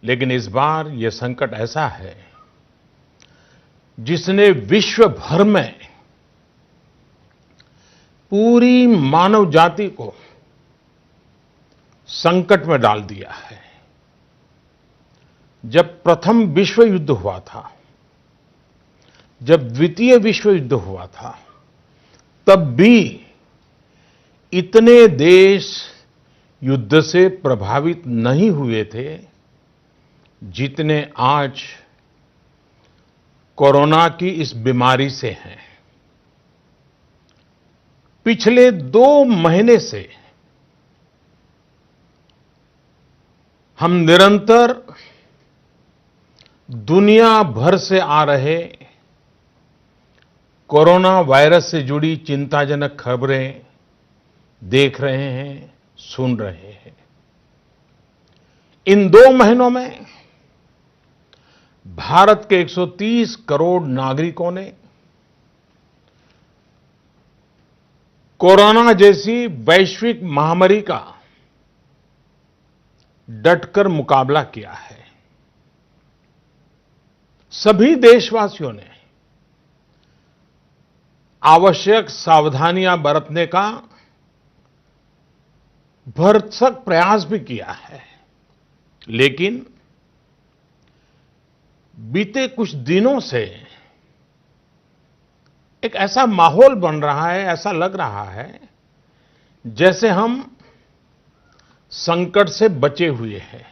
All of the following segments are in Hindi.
लेकिन इस बार ये संकट ऐसा है जिसने विश्व भर में पूरी मानव जाति को संकट में डाल दिया है। जब प्रथम विश्व युद्ध हुआ था, जब द्वितीय विश्व युद्ध हुआ था, तब भी इतने देश युद्ध से प्रभावित नहीं हुए थे जितने आज कोरोना की इस बीमारी से हैं। पिछले 2 महीने से हम निरंतर दुनिया भर से आ रहे कोरोना वायरस से जुड़ी चिंताजनक खबरें देख रहे हैं, सुन रहे हैं। इन 2 महीनों में भारत के 130 करोड़ नागरिकों ने कोरोना जैसी वैश्विक महामारी का डटकर मुकाबला किया है। सभी देशवासियों ने आवश्यक सावधानियां बरतने का भरसक प्रयास भी किया है, लेकिन बीते कुछ दिनों से एक ऐसा माहौल बन रहा है, ऐसा लग रहा है जैसे हम संकट से बचे हुए हैं।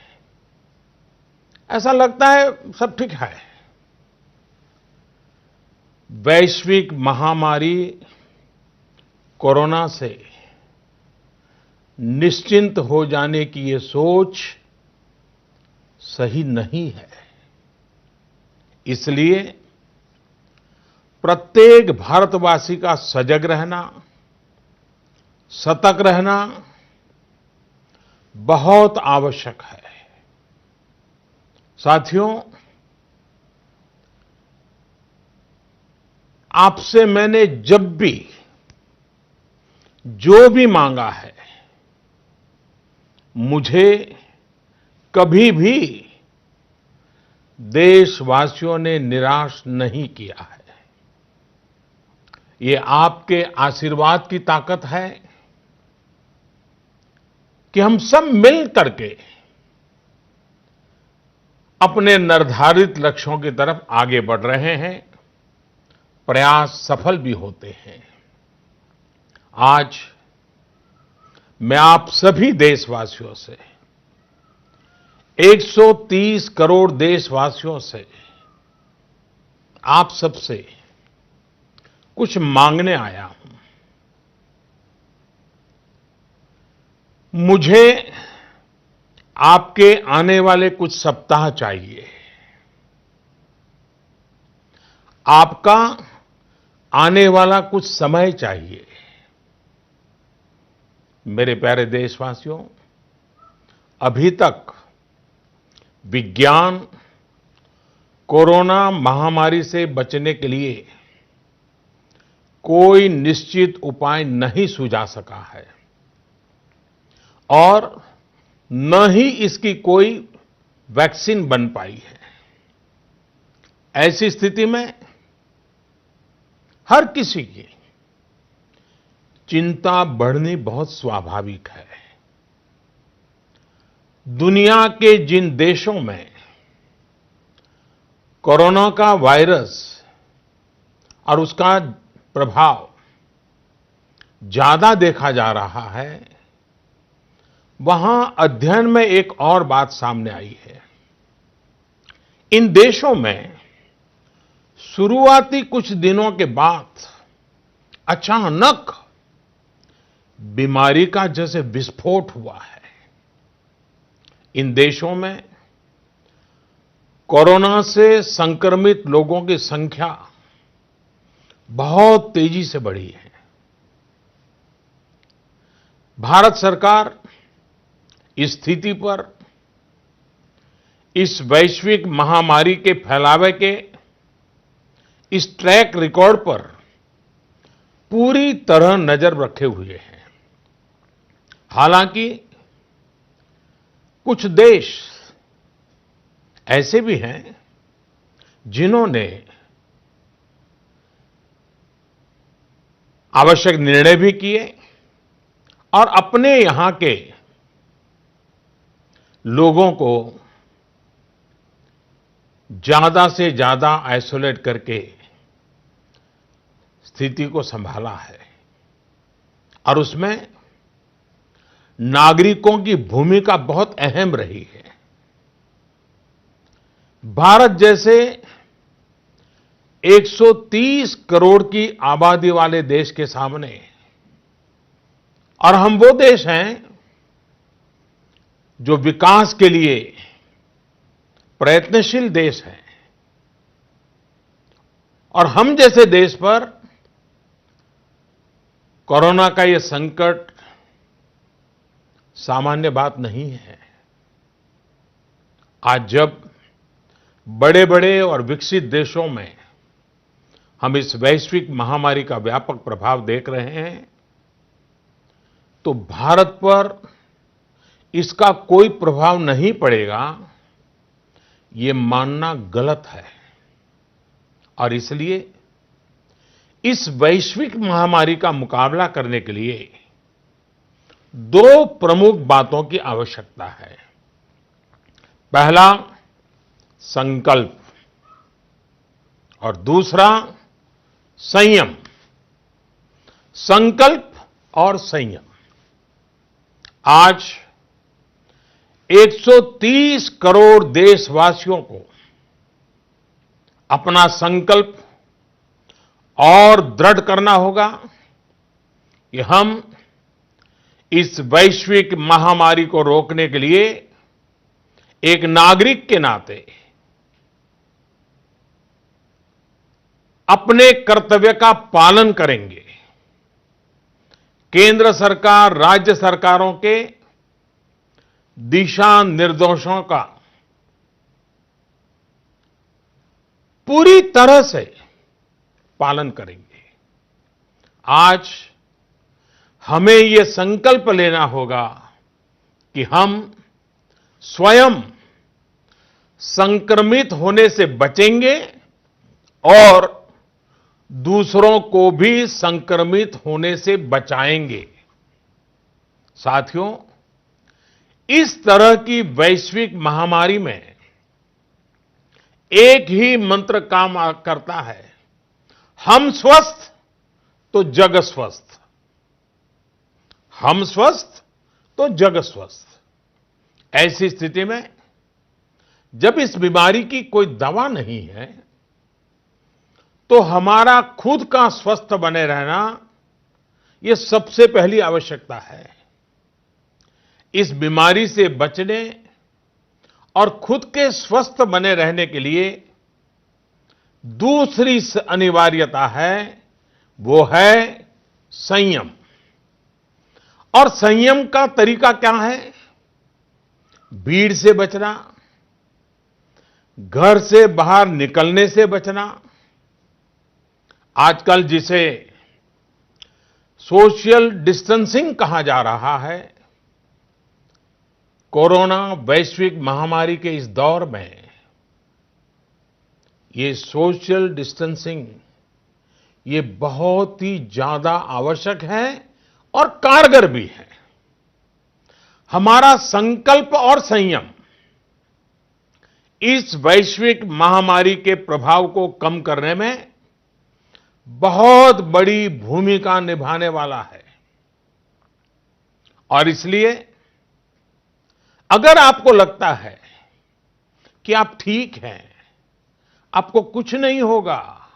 ऐसा लगता है सब ठीक है। वैश्विक महामारी कोरोना से निश्चिंत हो जाने की ये सोच सही नहीं है। इसलिए प्रत्येक भारतवासी का सजग रहना, सतर्क रहना बहुत आवश्यक है। साथियों, आपसे मैंने जब भी जो भी मांगा है, मुझे कभी भी देशवासियों ने निराश नहीं किया है। ये आपके आशीर्वाद की ताकत है कि हम सब मिल करके अपने निर्धारित लक्ष्यों की तरफ आगे बढ़ रहे हैं, प्रयास सफल भी होते हैं। आज मैं आप सभी देशवासियों से, 130 करोड़ देशवासियों से, आप सबसे कुछ मांगने आया हूं। मुझे आपके आने वाले कुछ सप्ताह चाहिए। आपका आने वाला कुछ समय चाहिए। मेरे प्यारे देशवासियों, अभी तक विज्ञान कोरोना महामारी से बचने के लिए कोई निश्चित उपाय नहीं सुझा सका है और न ही इसकी कोई वैक्सीन बन पाई है। ऐसी स्थिति में हर किसी की चिंता बढ़नी बहुत स्वाभाविक है। दुनिया के जिन देशों में कोरोना का वायरस और उसका प्रभाव ज्यादा देखा जा रहा है, वहां अध्ययन में एक और बात सामने आई है। इन देशों में शुरुआती कुछ दिनों के बाद अचानक बीमारी का जैसे विस्फोट हुआ है। इन देशों में कोरोना से संक्रमित लोगों की संख्या बहुत तेजी से बढ़ी है। भारत सरकार इस स्थिति पर, इस वैश्विक महामारी के फैलावे के इस ट्रैक रिकॉर्ड पर पूरी तरह नजर रखे हुए हैं। हालांकि कुछ देश ऐसे भी हैं जिन्होंने आवश्यक निर्णय भी किए और अपने यहां के लोगों को ज्यादा से ज्यादा आइसोलेट करके स्थिति को संभाला है और उसमें नागरिकों की भूमिका बहुत अहम रही है। भारत जैसे 130 करोड़ की आबादी वाले देश के सामने, और हम वो देश हैं जो विकास के लिए प्रयत्नशील देश हैं, और हम जैसे देश पर कोरोना का ये संकट सामान्य बात नहीं है। आज जब बड़े-बड़े और विकसित देशों में हम इस वैश्विक महामारी का व्यापक प्रभाव देख रहे हैं, तो भारत पर इसका कोई प्रभाव नहीं पड़ेगा, ये मानना गलत है। और इसलिए इस वैश्विक महामारी का मुकाबला करने के लिए दो प्रमुख बातों की आवश्यकता है। पहला, संकल्प, और दूसरा, संयम। संकल्प और संयम। आज 130 करोड़ देशवासियों को अपना संकल्प और दृढ़ करना होगा कि हम इस वैश्विक महामारी को रोकने के लिए एक नागरिक के नाते अपने कर्तव्य का पालन करेंगे। केंद्र सरकार, राज्य सरकारों के दिशा निर्देशों का पूरी तरह से पालन करेंगे। आज हमें यह संकल्प लेना होगा कि हम स्वयं संक्रमित होने से बचेंगे और दूसरों को भी संक्रमित होने से बचाएंगे। साथियों, इस तरह की वैश्विक महामारी में एक ही मंत्र काम करता है, हम स्वस्थ तो जग स्वस्थ। हम स्वस्थ तो जग स्वस्थ। ऐसी स्थिति में जब इस बीमारी की कोई दवा नहीं है, तो हमारा खुद का स्वस्थ बने रहना यह सबसे पहली आवश्यकता है। इस बीमारी से बचने और खुद के स्वस्थ बने रहने के लिए दूसरी अनिवार्यता है, वो है संयम। और संयम का तरीका क्या है? भीड़ से बचना, घर से बाहर निकलने से बचना, आजकल जिसे सोशल डिस्टेंसिंग कहा जा रहा है, कोरोना वैश्विक महामारी के इस दौर में ये सोशल डिस्टेंसिंग ये बहुत ही ज्यादा आवश्यक है और कारगर भी है। हमारा संकल्प और संयम इस वैश्विक महामारी के प्रभाव को कम करने में बहुत बड़ी भूमिका निभाने वाला है। और इसलिए अगर आपको लगता है कि आप ठीक हैं, आपको कुछ नहीं होगा,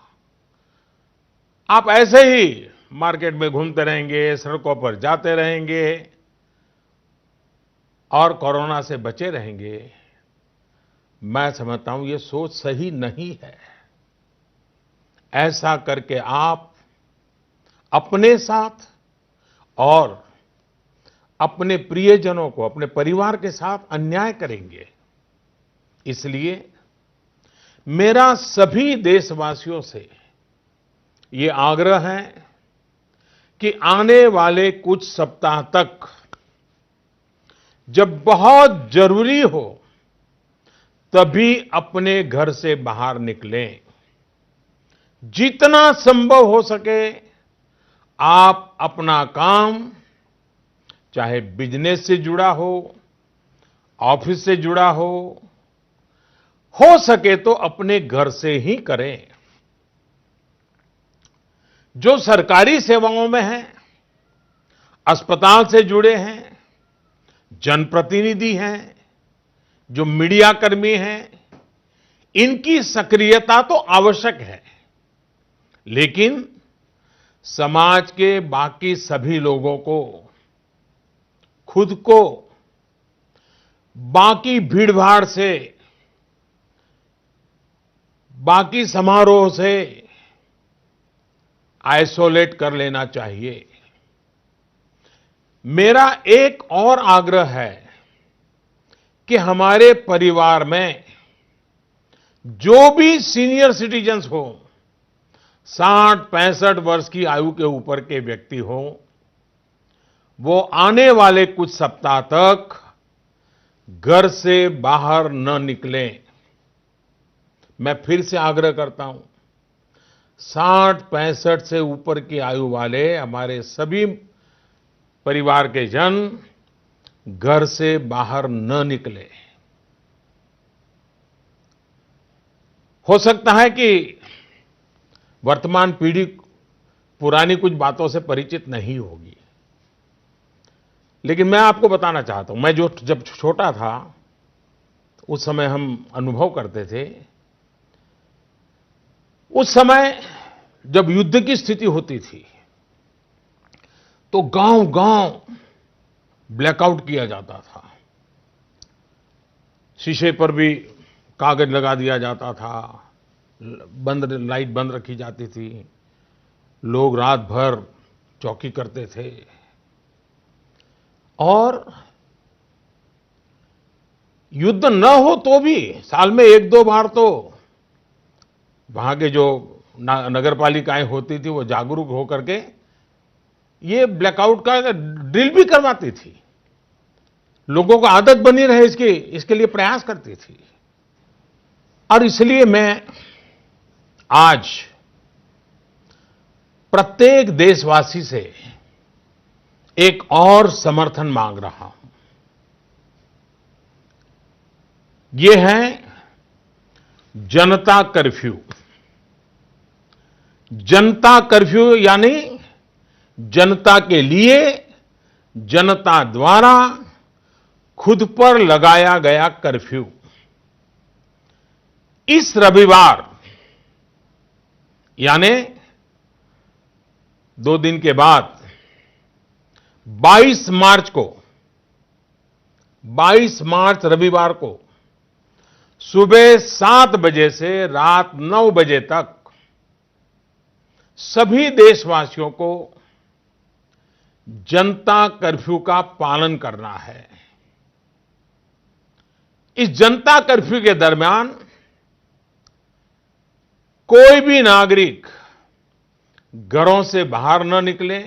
आप ऐसे ही मार्केट में घूमते रहेंगे, सड़कों पर जाते रहेंगे और कोरोना से बचे रहेंगे, मैं समझता हूं ये सोच सही नहीं है। ऐसा करके आप अपने साथ और अपने प्रियजनों को, अपने परिवार के साथ अन्याय करेंगे। इसलिए मेरा सभी देशवासियों से ये आग्रह है कि आने वाले कुछ सप्ताह तक जब बहुत जरूरी हो तभी अपने घर से बाहर निकलें। जितना संभव हो सके आप अपना काम, चाहे बिजनेस से जुड़ा ऑफिस से जुड़ा हो सके तो अपने घर से ही करें। जो सरकारी सेवाओं में हैं, अस्पताल से जुड़े हैं, जनप्रतिनिधि हैं, जो मीडिया कर्मी हैं, इनकी सक्रियता तो आवश्यक है, लेकिन समाज के बाकी सभी लोगों को खुद को बाकी भीड़भाड़ से, बाकी समारोह से आइसोलेट कर लेना चाहिए। मेरा एक और आग्रह है कि हमारे परिवार में जो भी सीनियर सिटीजन्स हो, 60-65 वर्ष की आयु के ऊपर के व्यक्ति हो, वो आने वाले कुछ सप्ताह तक घर से बाहर न निकलें। मैं फिर से आग्रह करता हूं, 60-65 से ऊपर की आयु वाले हमारे सभी परिवार के जन घर से बाहर न निकले। हो सकता है कि वर्तमान पीढ़ी पुरानी कुछ बातों से परिचित नहीं होगी, लेकिन मैं आपको बताना चाहता हूं, मैं जब छोटा था उस समय हम अनुभव करते थे। उस समय जब युद्ध की स्थिति होती थी तो गांव-गांव ब्लैकआउट किया जाता था। शीशे पर भी कागज लगा दिया जाता था, लाइट बंद रखी जाती थी, लोग रात भर चौकी करते थे और युद्ध न हो तो भी साल में 1-2 बार तो वहां के जो नगर पालिकाएं होती थी वो जागरूक होकर के ये ब्लैकआउट का ड्रिल भी करवाती थी। लोगों को आदत बनी रहे इसके लिए प्रयास करती थी। और इसलिए मैं आज प्रत्येक देशवासी से एक और समर्थन मांग रहा हूं। ये है जनता कर्फ्यू। जनता कर्फ्यू यानी जनता के लिए, जनता द्वारा खुद पर लगाया गया कर्फ्यू। इस रविवार यानी 2 दिन के बाद 22 मार्च रविवार को सुबह 7 बजे से रात 9 बजे तक सभी देशवासियों को जनता कर्फ्यू का पालन करना है। इस जनता कर्फ्यू के दरमियान कोई भी नागरिक घरों से बाहर न निकले,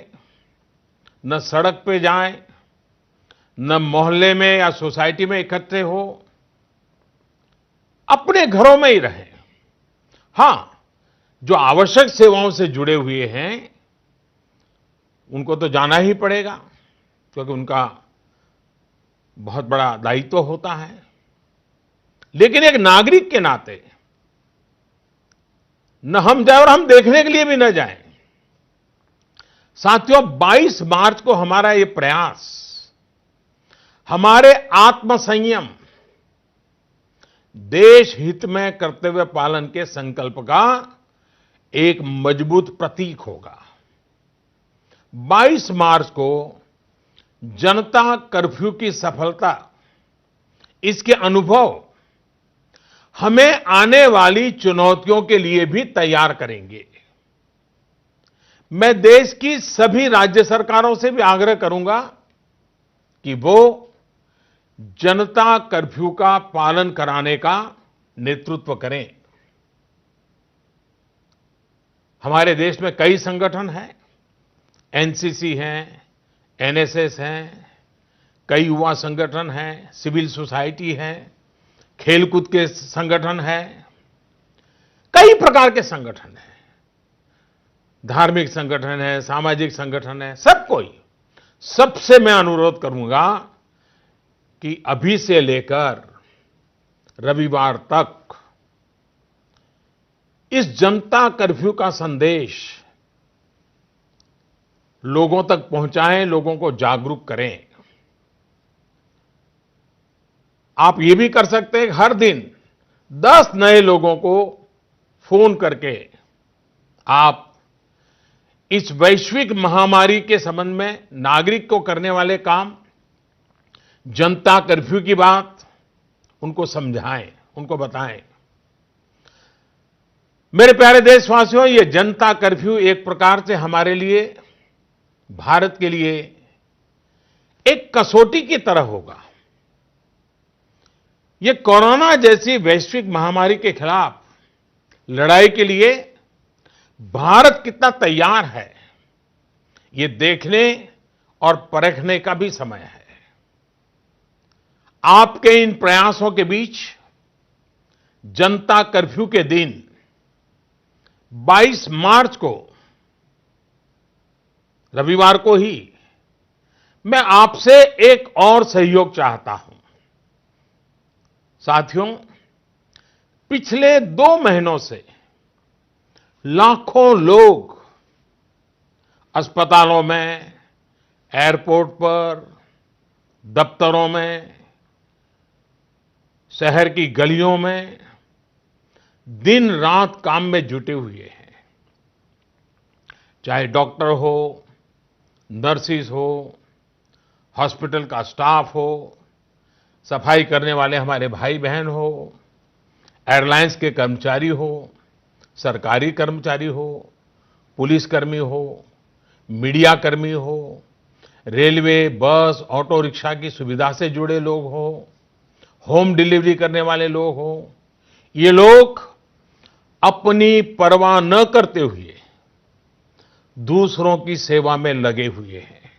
न सड़क पे जाए, न मोहल्ले में या सोसाइटी में इकट्ठे हो, अपने घरों में ही रहें। हां, जो आवश्यक सेवाओं से जुड़े हुए हैं उनको तो जाना ही पड़ेगा, क्योंकि उनका बहुत बड़ा दायित्व होता है। लेकिन एक नागरिक के नाते न हम जाए और हम देखने के लिए भी न जाएं। साथियों, 22 मार्च को हमारा ये प्रयास हमारे आत्मसंयम, देश हित में कर्तव्य पालन के संकल्प का एक मजबूत प्रतीक होगा। 22 मार्च को जनता कर्फ्यू की सफलता, इसके अनुभव हमें आने वाली चुनौतियों के लिए भी तैयार करेंगे। मैं देश की सभी राज्य सरकारों से भी आग्रह करूंगा कि वो जनता कर्फ्यू का पालन कराने का नेतृत्व करें। हमारे देश में कई संगठन हैं, एनसीसी हैं, एनएसएस हैं, कई युवा संगठन हैं, सिविल सोसाइटी है, खेलकूद के संगठन हैं, कई प्रकार के संगठन हैं, धार्मिक संगठन है, सामाजिक संगठन है, सब कोई। सबसे मैं अनुरोध करूंगा कि अभी से लेकर रविवार तक इस जनता कर्फ्यू का संदेश लोगों तक पहुंचाएं, लोगों को जागरूक करें। आप ये भी कर सकते हैं, हर दिन 10 नए लोगों को फोन करके आप इस वैश्विक महामारी के संबंध में नागरिक को करने वाले काम, जनता कर्फ्यू की बात उनको समझाएं, उनको बताएं। मेरे प्यारे देशवासियों, ये जनता कर्फ्यू एक प्रकार से हमारे लिए, भारत के लिए एक कसौटी की तरह होगा। ये कोरोना जैसी वैश्विक महामारी के खिलाफ लड़ाई के लिए भारत कितना तैयार है, ये देखने और परखने का भी समय है। आपके इन प्रयासों के बीच जनता कर्फ्यू के दिन 22 मार्च को, रविवार को ही, मैं आपसे एक और सहयोग चाहता हूं। साथियों, पिछले 2 महीनों से लाखों लोग अस्पतालों में, एयरपोर्ट पर, दफ्तरों में, शहर की गलियों में दिन रात काम में जुटे हुए हैं। चाहे डॉक्टर हो, नर्सिस हो, हॉस्पिटल का स्टाफ हो, सफाई करने वाले हमारे भाई बहन हो, एयरलाइंस के कर्मचारी हो, सरकारी कर्मचारी हो, पुलिसकर्मी हो, मीडिया कर्मी हो, रेलवे, बस, ऑटो रिक्शा की सुविधा से जुड़े लोग हो, होम डिलीवरी करने वाले लोग हो, ये लोग अपनी परवाह न करते हुए दूसरों की सेवा में लगे हुए हैं।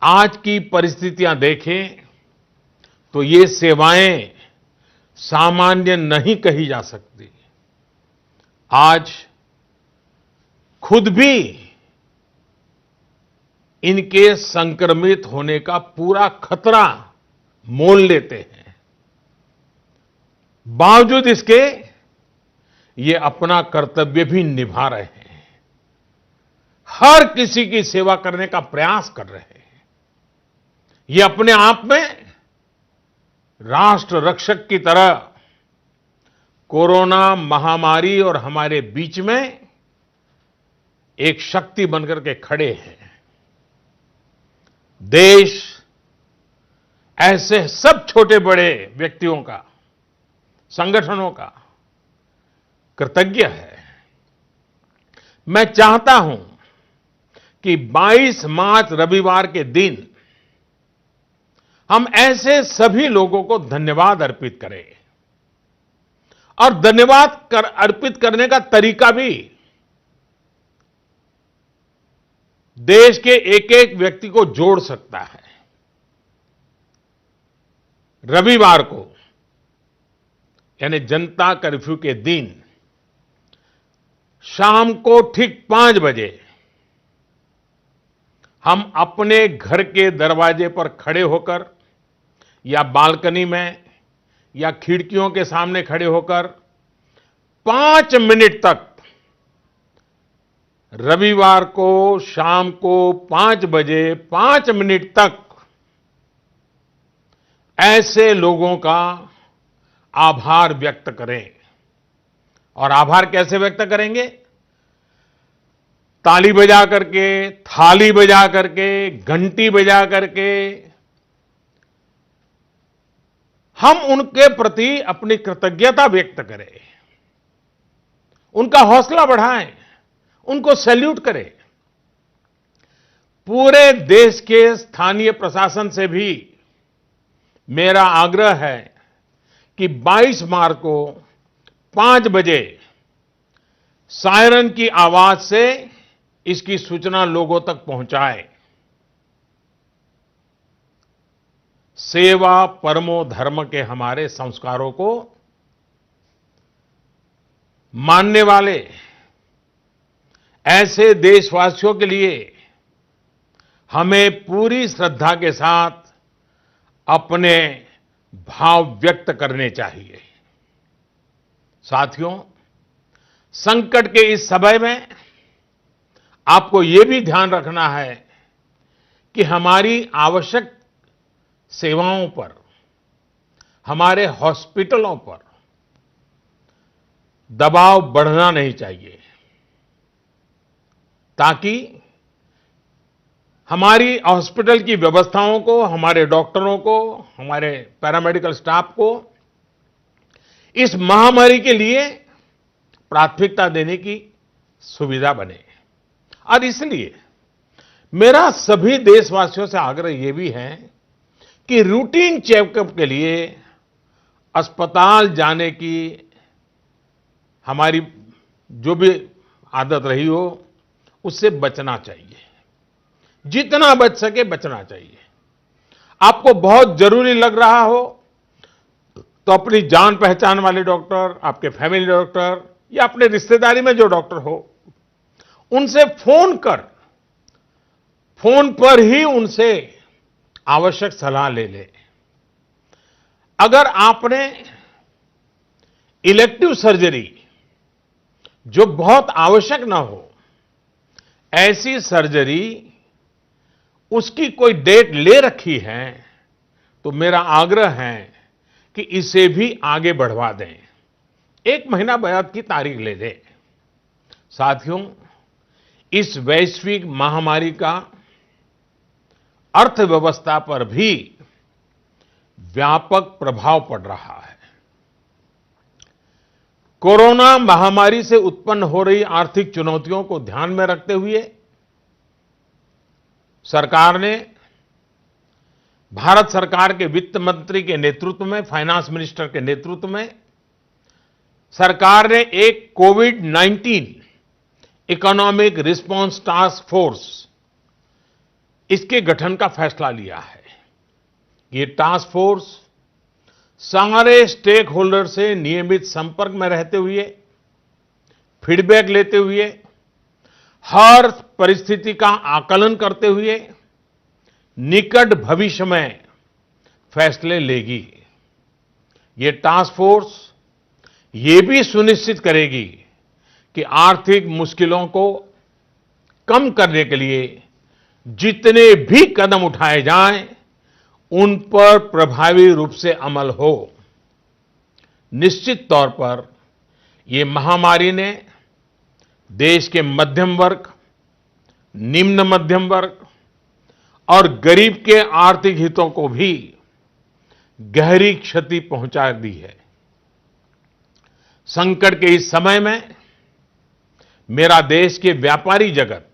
आज की परिस्थितियां देखें तो ये सेवाएं सामान्य नहीं कही जा सकती। आज खुद भी इनके संक्रमित होने का पूरा खतरा मोल लेते हैं। बावजूद इसके ये अपना कर्तव्य भी निभा रहे हैं, हर किसी की सेवा करने का प्रयास कर रहे हैं। ये अपने आप में राष्ट्र रक्षक की तरह कोरोना महामारी और हमारे बीच में एक शक्ति बनकर के खड़े हैं। देश ऐसे सब छोटे बड़े व्यक्तियों का, संगठनों का कृतज्ञ है। मैं चाहता हूं कि 22 मार्च रविवार के दिन हम ऐसे सभी लोगों को धन्यवाद अर्पित करें, और धन्यवाद अर्पित करने का तरीका भी देश के एक एक व्यक्ति को जोड़ सकता है। रविवार को, यानी जनता कर्फ्यू के दिन, शाम को ठीक 5 बजे हम अपने घर के दरवाजे पर खड़े होकर या बालकनी में या खिड़कियों के सामने खड़े होकर 5 मिनट तक, रविवार को शाम को 5 बजे 5 मिनट तक ऐसे लोगों का आभार व्यक्त करें। और आभार कैसे व्यक्त करेंगे? ताली बजा करके, थाली बजा करके, घंटी बजा करके हम उनके प्रति अपनी कृतज्ञता व्यक्त करें, उनका हौसला बढ़ाएं, उनको सैल्यूट करें। पूरे देश के स्थानीय प्रशासन से भी मेरा आग्रह है कि 22 मार्च को 5 बजे सायरन की आवाज से इसकी सूचना लोगों तक पहुंचाएं। सेवा परमो धर्म के हमारे संस्कारों को मानने वाले ऐसे देशवासियों के लिए हमें पूरी श्रद्धा के साथ अपने भाव व्यक्त करने चाहिए। साथियों, संकट के इस समय में आपको ये भी ध्यान रखना है कि हमारी आवश्यक सेवाओं पर, हमारे हॉस्पिटलों पर दबाव बढ़ना नहीं चाहिए, ताकि हमारी हॉस्पिटल की व्यवस्थाओं को, हमारे डॉक्टरों को, हमारे पैरामेडिकल स्टाफ को इस महामारी के लिए प्राथमिकता देने की सुविधा बने। और इसलिए मेरा सभी देशवासियों से आग्रह यह भी है कि रूटीन चेकअप के लिए अस्पताल जाने की हमारी जो भी आदत रही हो, उससे बचना चाहिए। जितना बच सके बचना चाहिए। आपको बहुत जरूरी लग रहा हो तो अपनी जान पहचान वाले डॉक्टर, आपके फैमिली डॉक्टर या अपने रिश्तेदारी में जो डॉक्टर हो, उनसे फोन पर ही उनसे आवश्यक सलाह ले ले। अगर आपने इलेक्टिव सर्जरी, जो बहुत आवश्यक ना हो, ऐसी सर्जरी उसकी कोई डेट ले रखी है, तो मेरा आग्रह है कि इसे भी आगे बढ़वा दें, 1 महीना बाद की तारीख ले लें। साथियों, इस वैश्विक महामारी का अर्थव्यवस्था पर भी व्यापक प्रभाव पड़ रहा है। कोरोना महामारी से उत्पन्न हो रही आर्थिक चुनौतियों को ध्यान में रखते हुए सरकार ने, भारत सरकार के वित्त मंत्री के नेतृत्व में, फाइनेंस मिनिस्टर के नेतृत्व में सरकार ने एक कोविड-19 इकोनॉमिक रिस्पांस टास्क फोर्स, इसके गठन का फैसला लिया है। ये टास्क फोर्स सारे स्टेक होल्डर से नियमित संपर्क में रहते हुए, फीडबैक लेते हुए, हर परिस्थिति का आकलन करते हुए निकट भविष्य में फैसले लेगी। ये टास्क फोर्स ये भी सुनिश्चित करेगी कि आर्थिक मुश्किलों को कम करने के लिए जितने भी कदम उठाए जाएं, उन पर प्रभावी रूप से अमल हो। निश्चित तौर पर ये महामारी ने देश के मध्यम वर्ग, निम्न मध्यम वर्ग और गरीब के आर्थिक हितों को भी गहरी क्षति पहुंचा दी है। संकट के इस समय में मेरा देश के व्यापारी जगत,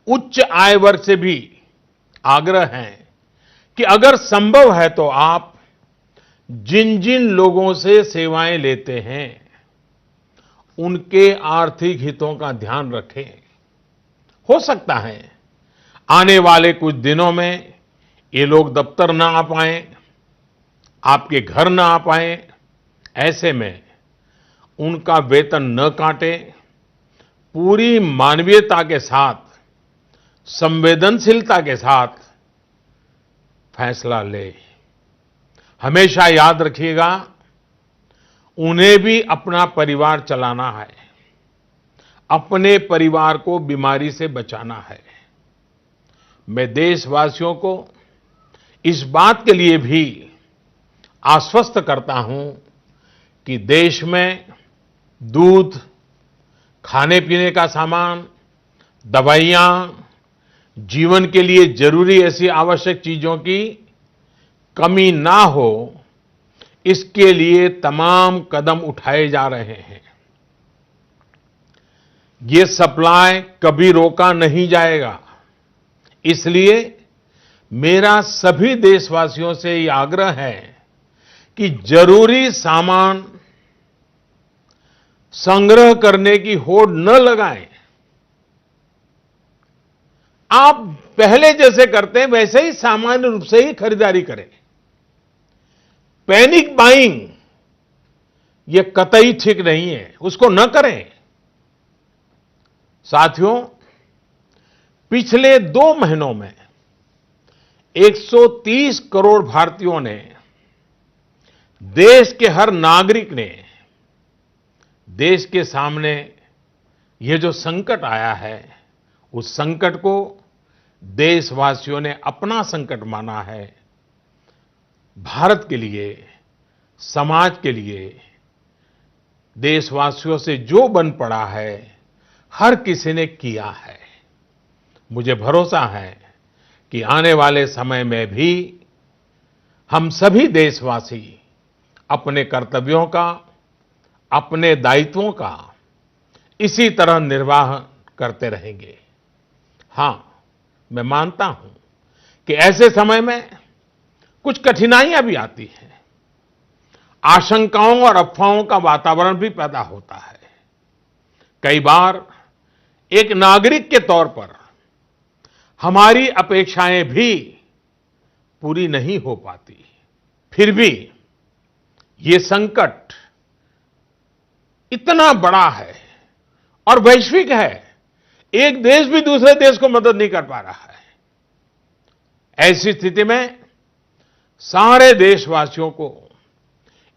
उच्च आय वर्ग से भी आग्रह है कि अगर संभव है तो आप जिन जिन लोगों से सेवाएं लेते हैं, उनके आर्थिक हितों का ध्यान रखें। हो सकता है आने वाले कुछ दिनों में ये लोग दफ्तर ना आ पाएं, आपके घर ना आ पाएं। ऐसे में उनका वेतन न काटें, पूरी मानवीयता के साथ, संवेदनशीलता के साथ फैसला ले। हमेशा याद रखिएगा, उन्हें भी अपना परिवार चलाना है, अपने परिवार को बीमारी से बचाना है। मैं देशवासियों को इस बात के लिए भी आश्वस्त करता हूं कि देश में दूध, खाने पीने का सामान, दवाइयां, जीवन के लिए जरूरी ऐसी आवश्यक चीजों की कमी ना हो, इसके लिए तमाम कदम उठाए जा रहे हैं। ये सप्लाई कभी रोका नहीं जाएगा। इसलिए मेरा सभी देशवासियों से ये आग्रह है कि जरूरी सामान संग्रह करने की होड़ न लगाएं। आप पहले जैसे करते हैं वैसे ही सामान्य रूप से ही खरीदारी करें। पैनिक बाइंग ये कतई ठीक नहीं है, उसको न करें। साथियों, पिछले 2 महीनों में 130 करोड़ भारतीयों ने, देश के हर नागरिक ने, देश के सामने ये जो संकट आया है, उस संकट को देशवासियों ने अपना संकट माना है। भारत के लिए, समाज के लिए, देशवासियों से जो बन पड़ा है, हर किसी ने किया है। मुझे भरोसा है कि आने वाले समय में भी हम सभी देशवासी अपने कर्तव्यों का, अपने दायित्वों का इसी तरह निर्वाह करते रहेंगे। हां, मैं मानता हूं कि ऐसे समय में कुछ कठिनाइयां भी आती हैं। आशंकाओं और अफवाहों का वातावरण भी पैदा होता है। कई बार एक नागरिक के तौर पर हमारी अपेक्षाएं भी पूरी नहीं हो पाती। फिर भी ये संकट इतना बड़ा है और वैश्विक है। एक देश भी दूसरे देश को मदद नहीं कर पा रहा है। ऐसी स्थिति में सारे देशवासियों को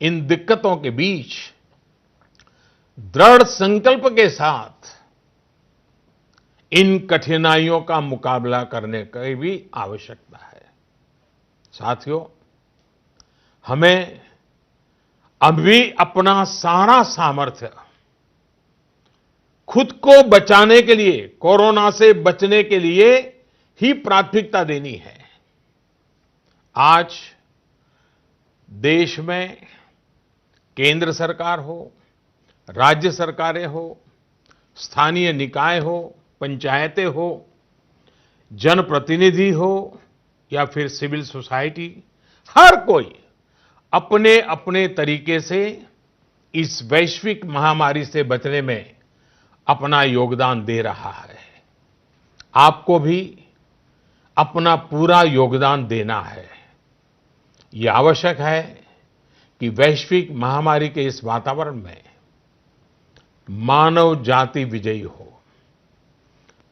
इन दिक्कतों के बीच दृढ़ संकल्प के साथ इन कठिनाइयों का मुकाबला करने की भी आवश्यकता है। साथियों, हमें अभी अपना सारा सामर्थ्य खुद को बचाने के लिए, कोरोना से बचने के लिए ही प्राथमिकता देनी है। आज देश में केंद्र सरकार हो, राज्य सरकारें हो, स्थानीय निकाय हो, पंचायतें हो, जनप्रतिनिधि हो या फिर सिविल सोसाइटी, हर कोई अपने अपने तरीके से इस वैश्विक महामारी से बचने में अपना योगदान दे रहा है। आपको भी अपना पूरा योगदान देना है। यह आवश्यक है कि वैश्विक महामारी के इस वातावरण में मानव जाति विजयी हो,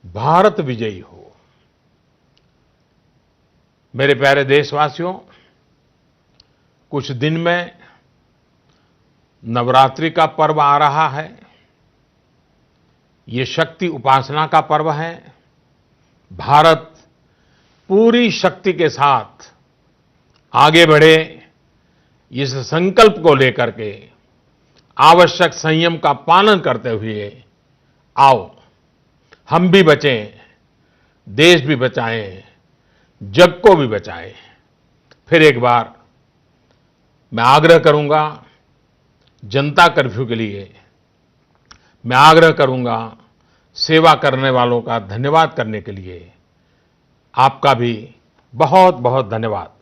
भारत विजयी हो। मेरे प्यारे देशवासियों, कुछ दिन में नवरात्रि का पर्व आ रहा है। ये शक्ति उपासना का पर्व है। भारत पूरी शक्ति के साथ आगे बढ़े, इस संकल्प को लेकर के आवश्यक संयम का पालन करते हुए आओ हम भी बचें, देश भी बचाएं, जग को भी बचाएं। फिर एक बार मैं आग्रह करूंगा, जनता कर्फ्यू के लिए मैं आग्रह करूंगा, सेवा करने वालों का धन्यवाद करने के लिए। आपका भी बहुत बहुत धन्यवाद।